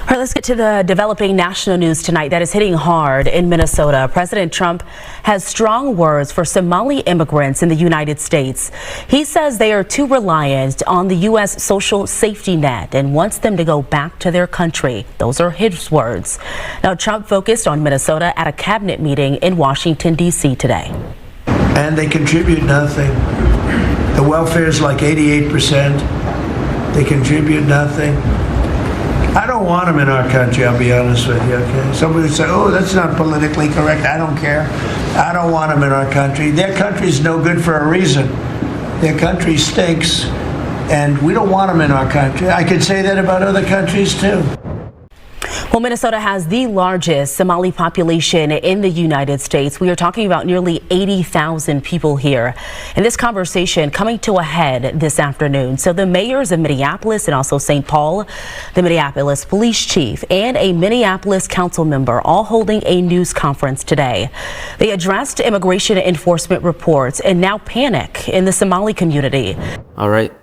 All right, let's get to the developing national news tonight that is hitting hard in Minnesota. President Trump has strong words for Somali immigrants in the United States. He says they are too reliant on the U.S. social safety net and wants them to go back to their country. Those are his words. Now, Trump focused on Minnesota at a cabinet meeting in Washington, D.C. today. And they contribute nothing. The welfare is like 88%. They contribute nothing. I don't want them in our country, I'll be honest with you, okay? Somebody would say, oh, that's not politically correct. I don't care. I don't want them in our country. Their country's no good for a reason. Their country stinks, and we don't want them in our country. I could say that about other countries, too. Well, Minnesota has the largest Somali population in the United States. We are talking about nearly 80,000 people here. And this conversation coming to a head this afternoon. So the mayors of Minneapolis and also St. Paul, the Minneapolis police chief, and a Minneapolis council member all holding a news conference today. They addressed immigration enforcement reports and now panic in the Somali community. All right.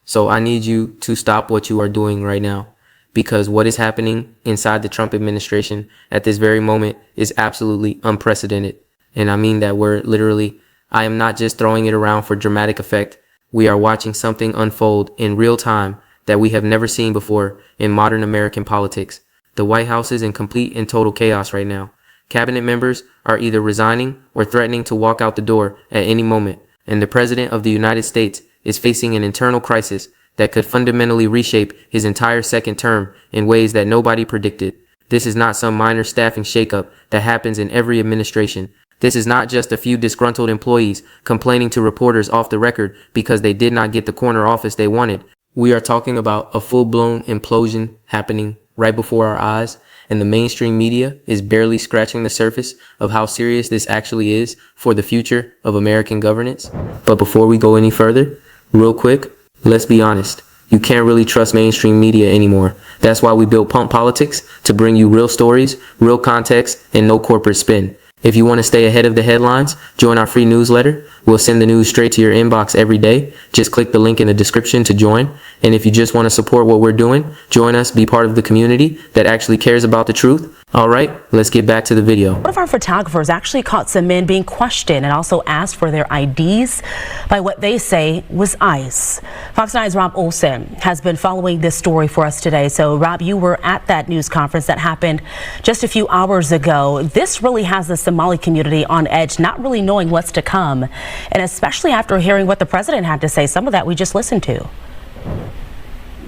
So I need you to stop what you are doing right now, because what is happening inside the Trump administration at this very moment is absolutely unprecedented. And I mean that word literally. I am not just throwing it around for dramatic effect. We are watching something unfold in real time that we have never seen before in modern American politics. The White House is in complete and total chaos right now. Cabinet members are either resigning or threatening to walk out the door at any moment. And the President of the United States is facing an internal crisis that could fundamentally reshape his entire second term in ways that nobody predicted. This is not some minor staffing shakeup that happens in every administration. This is not just a few disgruntled employees complaining to reporters off the record because they did not get the corner office they wanted. We are talking about a full-blown implosion happening right before our eyes, and the mainstream media is barely scratching the surface of how serious this actually is for the future of American governance. But before we go any further, real quick, let's be honest, you can't really trust mainstream media anymore. That's why we built Pump Politics, to bring you real stories, real context, and no corporate spin. If you want to stay ahead of the headlines, join our free newsletter. We'll send the news straight to your inbox every day. Just click the link in the description to join. And if you just want to support what we're doing, join us, be part of the community that actually cares about the truth. All right, let's get back to the video. One of our photographers actually caught some men being questioned and also asked for their IDs by what they say was ICE. Fox 9's Rob Olson has been following this story for us today. So, Rob, you were at that news conference that happened just a few hours ago. This really has the Somali community on edge, not really knowing what's to come, and especially after hearing what the president had to say. Some of that we just listened to.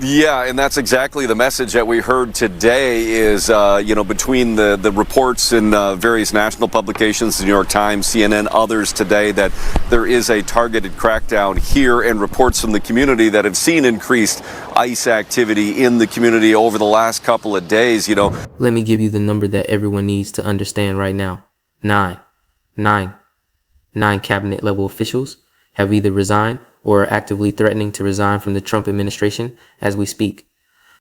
Yeah, and that's exactly the message that we heard today is, between the reports in various national publications, the New York Times, CNN, others today, that there is a targeted crackdown here, and reports from the community that have seen increased ICE activity in the community over the last couple of days, Let me give you the number that everyone needs to understand right now. Nine cabinet level officials have either resigned or are actively threatening to resign from the Trump administration as we speak.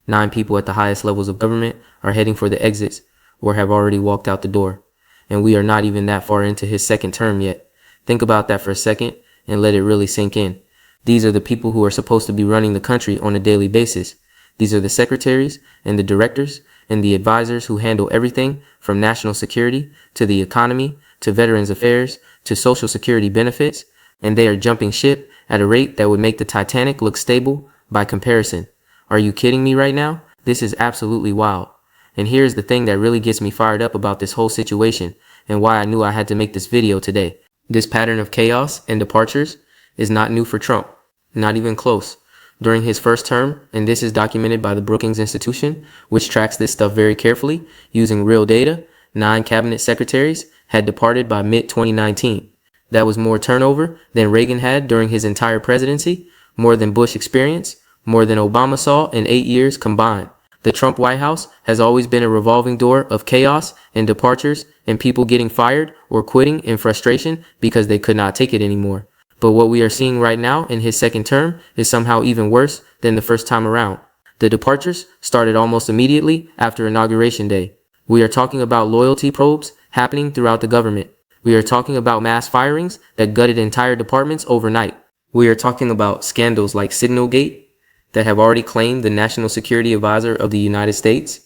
9 people at the highest levels of government are heading for the exits or have already walked out the door. And we are not even that far into his second term yet. Think about that for a second and let it really sink in. These are the people who are supposed to be running the country on a daily basis. These are the secretaries and the directors and the advisors who handle everything from national security to the economy to veterans affairs to social security benefits. And they are jumping ship at a rate that would make the Titanic look stable by comparison. Are you kidding me right now? This is absolutely wild. And here's the thing that really gets me fired up about this whole situation and why I knew I had to make this video today. This pattern of chaos and departures is not new for Trump, not even close. During his first term, and this is documented by the Brookings Institution, which tracks this stuff very carefully using real data, 9 cabinet secretaries had departed by mid-2019. That was more turnover than Reagan had during his entire presidency, more than Bush experienced, more than Obama saw in 8 years combined. The Trump White House has always been a revolving door of chaos and departures and people getting fired or quitting in frustration because they could not take it anymore. But what we are seeing right now in his second term is somehow even worse than the first time around. The departures started almost immediately after Inauguration Day. We are talking about loyalty probes happening throughout the government. We are talking about mass firings that gutted entire departments overnight. We are talking about scandals like Signalgate that have already claimed the National Security Advisor of the United States.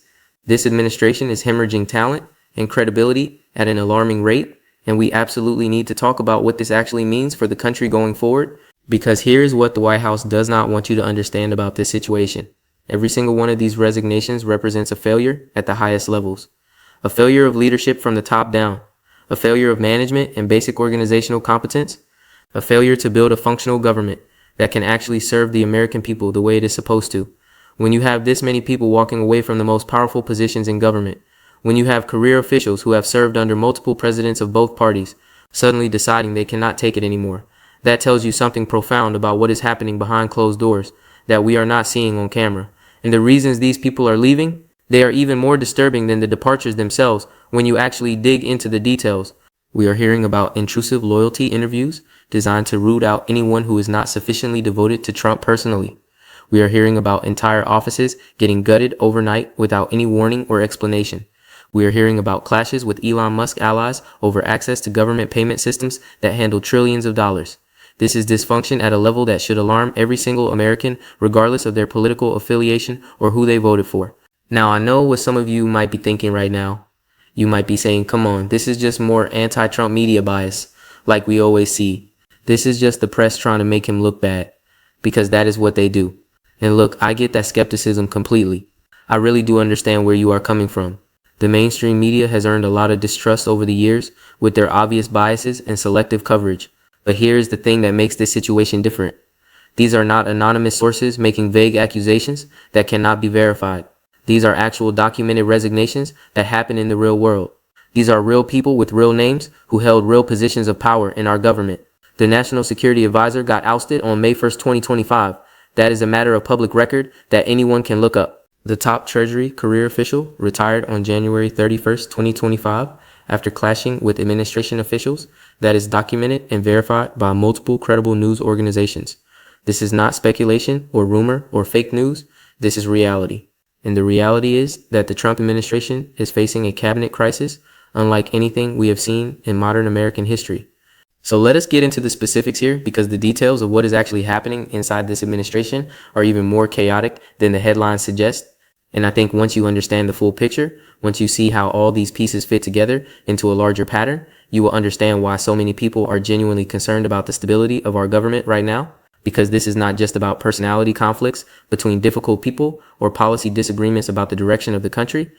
This administration is hemorrhaging talent and credibility at an alarming rate, and we absolutely need to talk about what this actually means for the country going forward, because here's what the White House does not want you to understand about this situation. Every single one of these resignations represents a failure at the highest levels. A failure of leadership from the top down. A failure of management and basic organizational competence. A failure to build a functional government that can actually serve the American people the way it is supposed to. When you have this many people walking away from the most powerful positions in government, when you have career officials who have served under multiple presidents of both parties suddenly deciding they cannot take it anymore, that tells you something profound about what is happening behind closed doors that we are not seeing on camera. And the reasons these people are leaving, they are even more disturbing than the departures themselves when you actually dig into the details. We are hearing about intrusive loyalty interviews designed to root out anyone who is not sufficiently devoted to Trump personally. We are hearing about entire offices getting gutted overnight without any warning or explanation. We are hearing about clashes with Elon Musk allies over access to government payment systems that handle trillions of dollars. This is dysfunction at a level that should alarm every single American, regardless of their political affiliation or who they voted for. Now, I know what some of you might be thinking right now. You might be saying, come on, this is just more anti-Trump media bias, like we always see. This is just the press trying to make him look bad, because that is what they do. And look, I get that skepticism completely. I really do understand where you are coming from. The mainstream media has earned a lot of distrust over the years with their obvious biases and selective coverage. But here's the thing that makes this situation different. These are not anonymous sources making vague accusations that cannot be verified. These are actual documented resignations that happen in the real world. These are real people with real names who held real positions of power in our government. The National Security Advisor got ousted on May 1st, 2025. That is a matter of public record that anyone can look up. The top Treasury career official retired on January 31st, 2025 after clashing with administration officials. That is documented and verified by multiple credible news organizations. This is not speculation or rumor or fake news. This is reality. And the reality is that the Trump administration is facing a cabinet crisis unlike anything we have seen in modern American history. So let us get into the specifics here, because the details of what is actually happening inside this administration are even more chaotic than the headlines suggest. And I think once you understand the full picture, once you see how all these pieces fit together into a larger pattern, you will understand why so many people are genuinely concerned about the stability of our government right now. Because this is not just about personality conflicts between difficult people or policy disagreements about the direction of the country.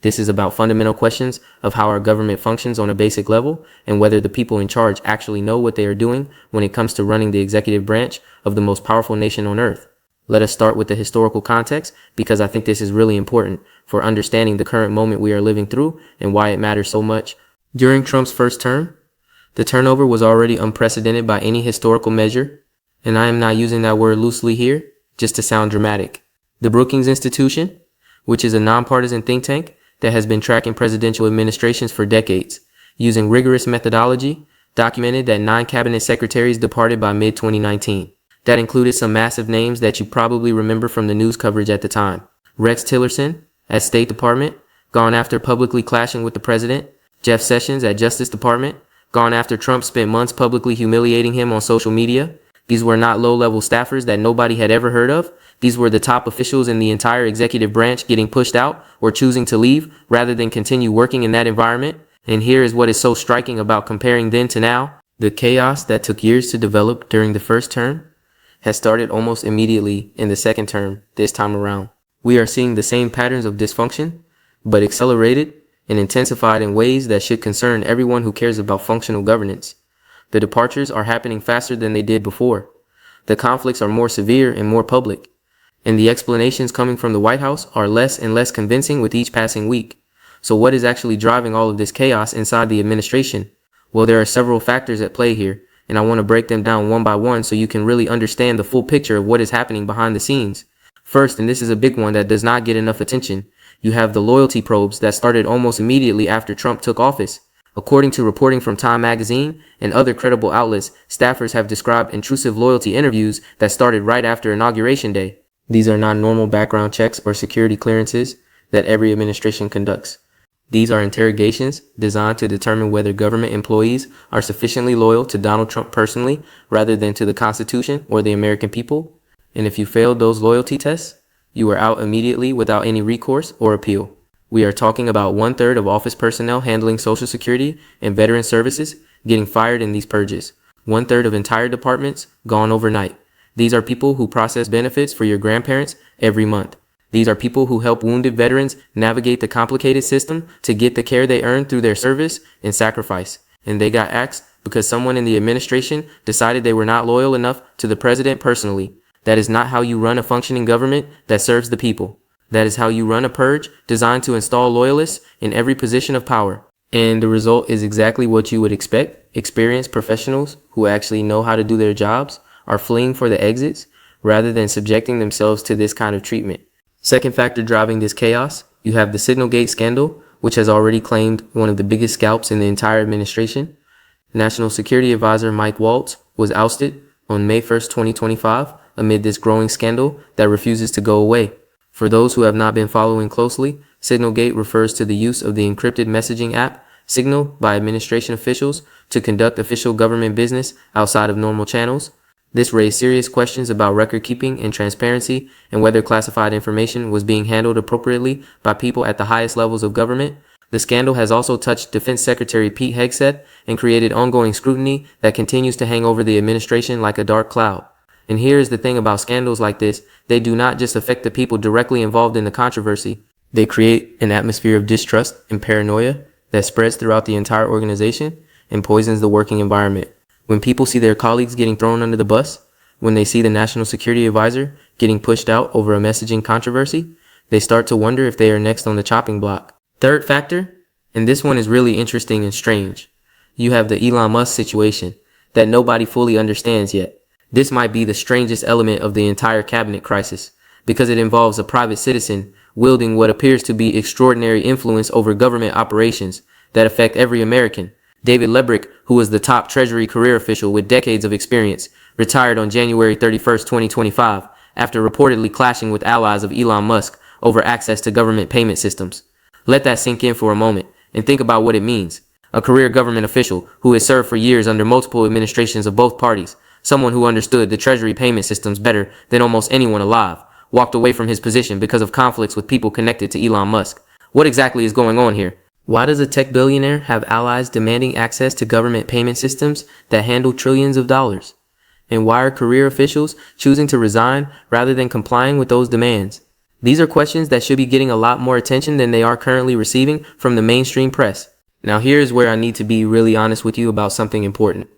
This is about fundamental questions of how our government functions on a basic level and whether the people in charge actually know what they are doing when it comes to running the executive branch of the most powerful nation on earth. Let us start with the historical context, because I think this is really important for understanding the current moment we are living through and why it matters so much. During Trump's first term, the turnover was already unprecedented by any historical measure, and I am not using that word loosely here just to sound dramatic. The Brookings Institution, which is a nonpartisan think tank that has been tracking presidential administrations for decades, using rigorous methodology, documented that 9 cabinet secretaries departed by mid-2019. That included some massive names that you probably remember from the news coverage at the time. Rex Tillerson at State Department, gone after publicly clashing with the president. Jeff Sessions at Justice Department, gone after Trump spent months publicly humiliating him on social media. These were not low-level staffers that nobody had ever heard of. These were the top officials in the entire executive branch getting pushed out or choosing to leave rather than continue working in that environment. And here is what is so striking about comparing then to now. The chaos that took years to develop during the first term has started almost immediately in the second term this time around. We are seeing the same patterns of dysfunction, but accelerated and intensified in ways that should concern everyone who cares about functional governance. The departures are happening faster than they did before. The conflicts are more severe and more public. And the explanations coming from the White House are less and less convincing with each passing week. So what is actually driving all of this chaos inside the administration? Well, there are several factors at play here, and I want to break them down one by one so you can really understand the full picture of what is happening behind the scenes. First, and this is a big one that does not get enough attention, you have the loyalty probes that started almost immediately after Trump took office. According to reporting from Time magazine and other credible outlets, staffers have described intrusive loyalty interviews that started right after Inauguration Day. These are not normal background checks or security clearances that every administration conducts. These are interrogations designed to determine whether government employees are sufficiently loyal to Donald Trump personally rather than to the Constitution or the American people. And if you failed those loyalty tests, you were out immediately without any recourse or appeal. We are talking about 1/3 of office personnel handling Social Security and veteran services getting fired in these purges. 1/3 of entire departments gone overnight. These are people who process benefits for your grandparents every month. These are people who help wounded veterans navigate the complicated system to get the care they earned through their service and sacrifice. And they got axed because someone in the administration decided they were not loyal enough to the president personally. That is not how you run a functioning government that serves the people. That is how you run a purge designed to install loyalists in every position of power. And the result is exactly what you would expect. Experienced professionals who actually know how to do their jobs are fleeing for the exits rather than subjecting themselves to this kind of treatment. Second factor driving this chaos, you have the Signalgate scandal, which has already claimed one of the biggest scalps in the entire administration. National Security Advisor Mike Waltz was ousted on May 1st, 2025, amid this growing scandal that refuses to go away. For those who have not been following closely, Signalgate refers to the use of the encrypted messaging app Signal by administration officials to conduct official government business outside of normal channels. This raised serious questions about record keeping and transparency and whether classified information was being handled appropriately by people at the highest levels of government. The scandal has also touched Defense Secretary Pete Hegseth and created ongoing scrutiny that continues to hang over the administration like a dark cloud. And here is the thing about scandals like this, they do not just affect the people directly involved in the controversy. They create an atmosphere of distrust and paranoia that spreads throughout the entire organization and poisons the working environment. When people see their colleagues getting thrown under the bus, when they see the National Security Advisor getting pushed out over a messaging controversy, they start to wonder if they are next on the chopping block. Third factor, and this one is really interesting and strange. You have the Elon Musk situation that nobody fully understands yet. This might be the strangest element of the entire cabinet crisis because it involves a private citizen wielding what appears to be extraordinary influence over government operations that affect every American. David Lebrick, who was the top Treasury career official with decades of experience, retired on January 31st, 2025, after reportedly clashing with allies of Elon Musk over access to government payment systems. Let that sink in for a moment and think about what it means. A career government official who has served for years under multiple administrations of both parties, someone who understood the Treasury payment systems better than almost anyone alive, walked away from his position because of conflicts with people connected to Elon Musk. What exactly is going on here? Why does a tech billionaire have allies demanding access to government payment systems that handle trillions of dollars? And why are career officials choosing to resign rather than complying with those demands? These are questions that should be getting a lot more attention than they are currently receiving from the mainstream press. Now here's where I need to be really honest with you about something important.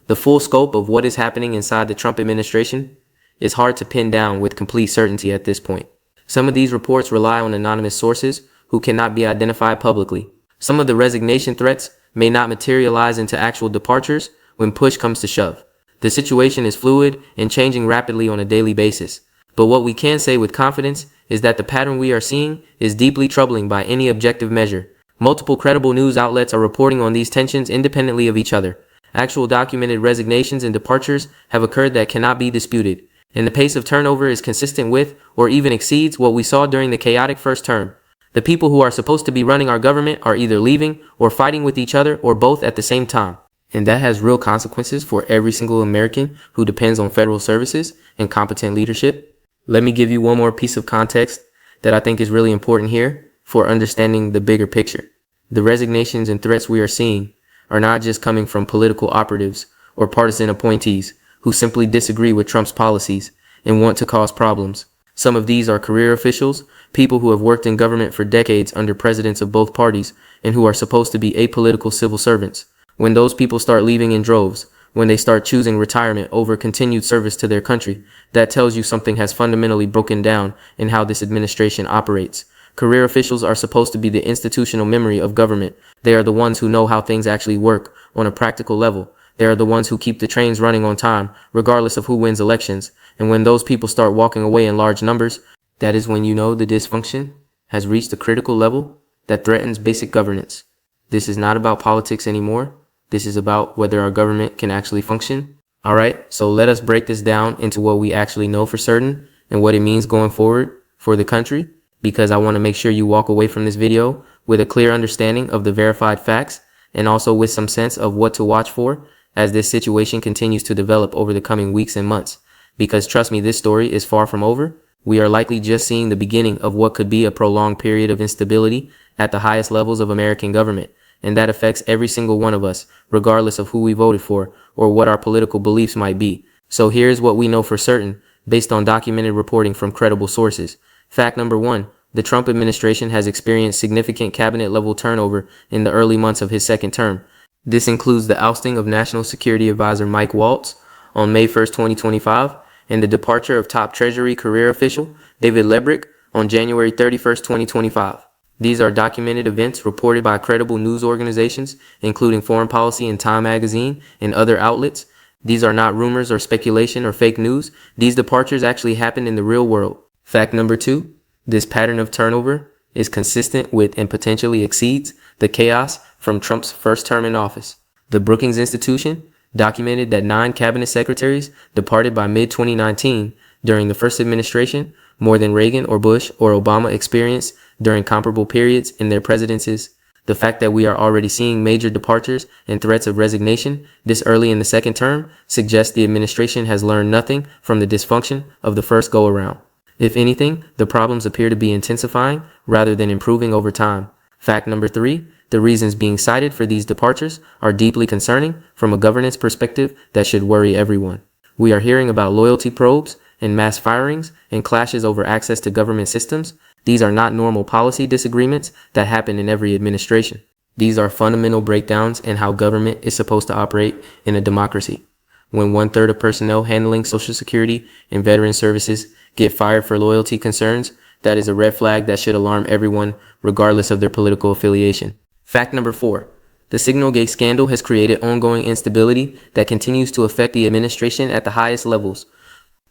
The full scope of what is happening inside the Trump administration is hard to pin down with complete certainty at this point. Some of these reports rely on anonymous sources who cannot be identified publicly. Some of the resignation threats may not materialize into actual departures when push comes to shove. The situation is fluid and changing rapidly on a daily basis. But what we can say with confidence is that the pattern we are seeing is deeply troubling by any objective measure. Multiple credible news outlets are reporting on these tensions independently of each other. Actual documented resignations and departures have occurred that cannot be disputed, and the pace of turnover is consistent with or even exceeds what we saw during the chaotic first term. The people who are supposed to be running our government are either leaving or fighting with each other or both at the same time. And that has real consequences for every single American who depends on federal services and competent leadership. Let me give you one more piece of context that I think is really important here for understanding the bigger picture. The resignations and threats we are seeing are not just coming from political operatives or partisan appointees who simply disagree with Trump's policies and want to cause problems. Some of these are career officials, people who have worked in government for decades under presidents of both parties and who are supposed to be apolitical civil servants. When those people start leaving in droves, when they start choosing retirement over continued service to their country, that tells you something has fundamentally broken down in how this administration operates. Career officials are supposed to be the institutional memory of government. They are the ones who know how things actually work on a practical level. They are the ones who keep the trains running on time, regardless of who wins elections. And when those people start walking away in large numbers, that is when you know the dysfunction has reached a critical level that threatens basic governance. This is not about politics anymore. This is about whether our government can actually function. All right, so let us break this down into what we actually know for certain and what it means going forward for the country, because I want to make sure you walk away from this video with a clear understanding of the verified facts and also with some sense of what to watch for as this situation continues to develop over the coming weeks and months. Because trust me, this story is far from over. We are likely just seeing the beginning of what could be a prolonged period of instability at the highest levels of American government, and that affects every single one of us, regardless of who we voted for or what our political beliefs might be. So here's what we know for certain, based on documented reporting from credible sources. Fact number 1. The Trump administration has experienced significant cabinet-level turnover in the early months of his second term. This includes the ousting of National Security Advisor Mike Waltz on May 1st, 2025, and the departure of top Treasury career official David Lebrick on January 31st, 2025. These are documented events reported by credible news organizations, including Foreign Policy and Time magazine and other outlets. These are not rumors or speculation or fake news. These departures actually happened in the real world. Fact number 2. This pattern of turnover is consistent with and potentially exceeds the chaos from Trump's first term in office. The Brookings Institution documented that 9 cabinet secretaries departed by mid-2019 during the first administration, more than Reagan or Bush or Obama experienced during comparable periods in their presidencies. The fact that we are already seeing major departures and threats of resignation this early in the second term suggests the administration has learned nothing from the dysfunction of the first go-around. If anything, the problems appear to be intensifying rather than improving over time. Fact number 3. The reasons being cited for these departures are deeply concerning from a governance perspective that should worry everyone. We are hearing about loyalty probes and mass firings and clashes over access to government systems. These are not normal policy disagreements that happen in every administration. These are fundamental breakdowns in how government is supposed to operate in a democracy. When 1/3 of personnel handling Social Security and veteran services get fired for loyalty concerns, that is a red flag that should alarm everyone, regardless of their political affiliation. Fact number 4. The Signalgate scandal has created ongoing instability that continues to affect the administration at the highest levels.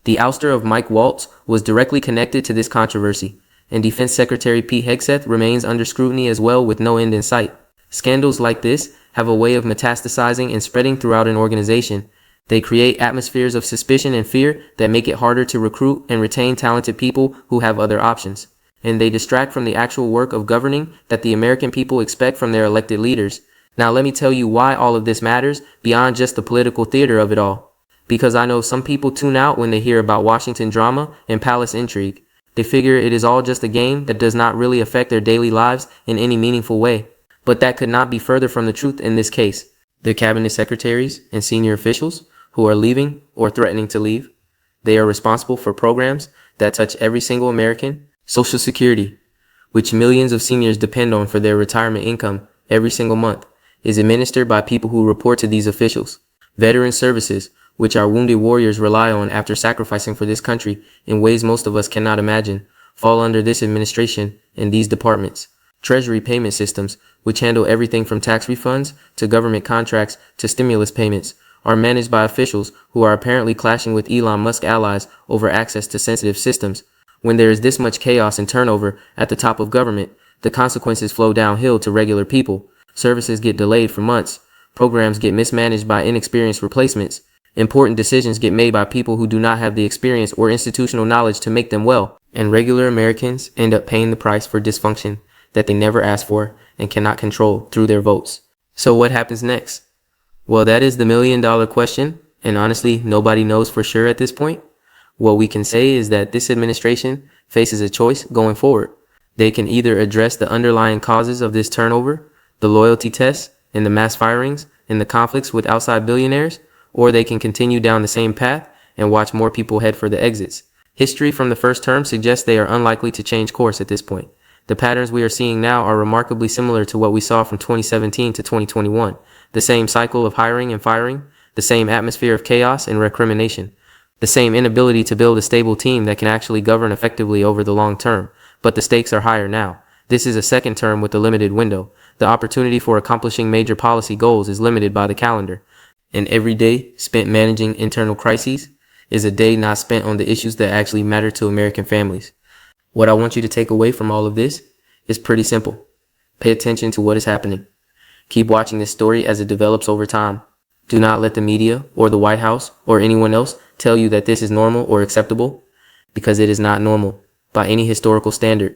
The ouster of Mike Waltz was directly connected to this controversy, and Defense Secretary Pete Hegseth remains under scrutiny as well, with no end in sight. Scandals like this have a way of metastasizing and spreading throughout an organization. They create atmospheres of suspicion and fear that make it harder to recruit and retain talented people who have other options. And they distract from the actual work of governing that the American people expect from their elected leaders. Now let me tell you why all of this matters beyond just the political theater of it all. Because I know some people tune out when they hear about Washington drama and palace intrigue. They figure it is all just a game that does not really affect their daily lives in any meaningful way. But that could not be further from the truth in this case. The cabinet secretaries and senior officials who are leaving or threatening to leave, they are responsible for programs that touch every single American. Social Security, which millions of seniors depend on for their retirement income every single month, is administered by people who report to these officials. Veteran services, which our wounded warriors rely on after sacrificing for this country in ways most of us cannot imagine, fall under this administration and these departments. Treasury payment systems, which handle everything from tax refunds to government contracts to stimulus payments, are managed by officials who are apparently clashing with Elon Musk allies over access to sensitive systems. When there is this much chaos and turnover at the top of government, the consequences flow downhill to regular people. Services get delayed for months. Programs get mismanaged by inexperienced replacements. Important decisions get made by people who do not have the experience or institutional knowledge to make them well. And regular Americans end up paying the price for dysfunction that they never asked for and cannot control through their votes. So what happens next? Well, that is the million-dollar question, and honestly, nobody knows for sure at this point. What we can say is that this administration faces a choice going forward. They can either address the underlying causes of this turnover, the loyalty tests, and the mass firings, and the conflicts with outside billionaires, or they can continue down the same path and watch more people head for the exits. History from the first term suggests they are unlikely to change course at this point. The patterns we are seeing now are remarkably similar to what we saw from 2017 to 2021. The same cycle of hiring and firing, the same atmosphere of chaos and recrimination, the same inability to build a stable team that can actually govern effectively over the long term. But the stakes are higher now. This is a second term with a limited window. The opportunity for accomplishing major policy goals is limited by the calendar. And every day spent managing internal crises is a day not spent on the issues that actually matter to American families. What I want you to take away from all of this is pretty simple. Pay attention to what is happening. Keep watching this story as it develops over time. Do not let the media or the White House or anyone else tell you that this is normal or acceptable, because it is not normal by any historical standard.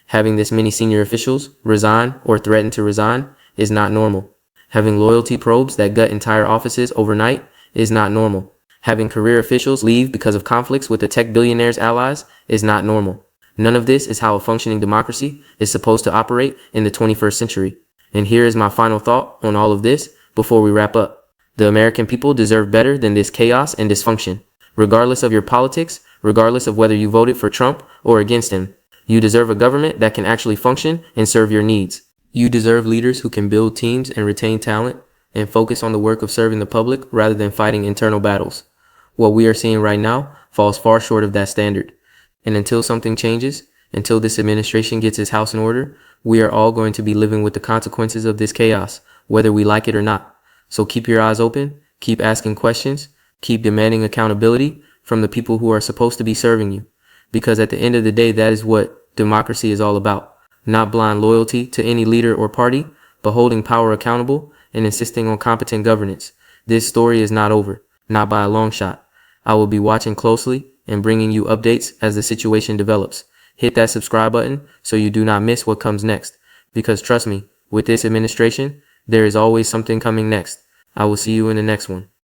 Having this many senior officials resign or threaten to resign is not normal. Having loyalty probes that gut entire offices overnight is not normal. Having career officials leave because of conflicts with the tech billionaires' allies is not normal. None of this is how a functioning democracy is supposed to operate in the 21st century. And here is my final thought on all of this before we wrap up. The American people deserve better than this chaos and dysfunction. Regardless of your politics, regardless of whether you voted for Trump or against him, you deserve a government that can actually function and serve your needs. You deserve leaders who can build teams and retain talent and focus on the work of serving the public rather than fighting internal battles. What we are seeing right now falls far short of that standard. And until something changes, until this administration gets its house in order, we are all going to be living with the consequences of this chaos, whether we like it or not. So keep your eyes open, keep asking questions, keep demanding accountability from the people who are supposed to be serving you. Because at the end of the day, that is what democracy is all about. Not blind loyalty to any leader or party, but holding power accountable and insisting on competent governance. This story is not over, not by a long shot. I will be watching closely and bringing you updates as the situation develops. Hit that subscribe button so you do not miss what comes next. Because trust me, with this administration, there is always something coming next. I will see you in the next one.